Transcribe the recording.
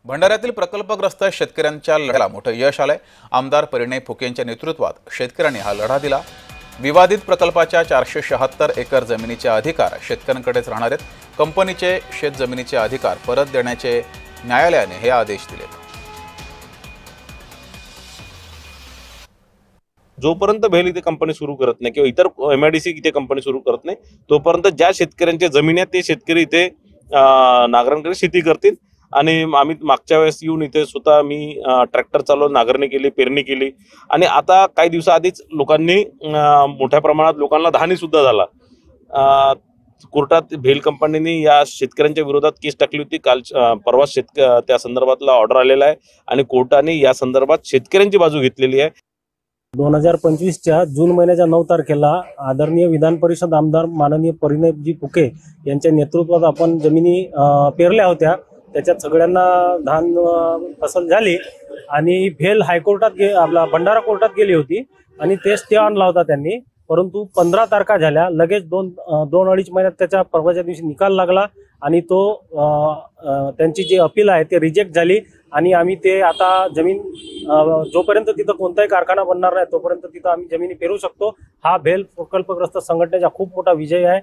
भंडाऱ्यातील प्रकल्पग्रस्त शेतकऱ्यांच्या लढ्याला मोठं यश आलंय। आमदार परिणय फुके यांच्या नेतृत्वात शेतकऱ्यांनी हा लढा दिला। विवादित प्रकल्पाच्या 476 एकर जमिनीचे अधिकार शेतकऱ्यांकडेच राहणार आहेत। कंपनीचे शेत जमिनीचे अधिकार परत देण्याचे न्यायालयाने हे आदेश दिले। जोपर्यंत भेल इथे कंपनी सुरू करत नाही किंवा इतर MIDC इथे कंपनी सुरू करत नाही तोपर्यंत ज्या शेतकऱ्यांच्या जमिनी आहेत ते शेतकरी इथे नांगरणीकडे शेती करतील। आणि आम्ही मागच्या वेळेस येऊन इथे स्वतः मी ट्रॅक्टर चालवून नांगरणी केली, पेरणी केली आणि आता काही दिवसाआधीच लोकांनी मोठ्या प्रमाणात लोकांना धान्य सुद्धा झाला। कोर्टात भेल कंपनीने या शेतकऱ्यांच्या विरोधात केस टाकली होती। काल परवा त्या संदर्भातला ऑर्डर आलेला आहे आणि कोर्टाने या संदर्भात शेतकऱ्यांची बाजू घेतलेली आहे। 2025च्या जून महिन्याच्या 9 तारखेला आदरणीय विधान परिषद आमदार माननीय परिणयजी फुके यांच्या नेतृत्वात आपण जमिनी पेरल्या होत्या। त्याच्यात सगळ्यांना धान फसल झाली आणि भेल हायकोर्टात आपला भंडारा कोर्टात गेली होती आणि ते स्टे आणला होता त्यांनी। परंतु 15 तारखा झाल्या, लगेच दोन अडीच महिन्यात त्याच्या परवाच्या दिवशी निकाल लागला आणि तो त्यांची जी अपील आहे ते रिजेक्ट झाली आणि आम्ही ते आता जमीन जोपर्यंत तिथं कोणताही कारखाना बनणार नाही तोपर्यंत तिथं आम्ही जमिनी पेरू शकतो। हा भेल प्रकल्पग्रस्त संघटनेचा खूप मोठा विजय आहे।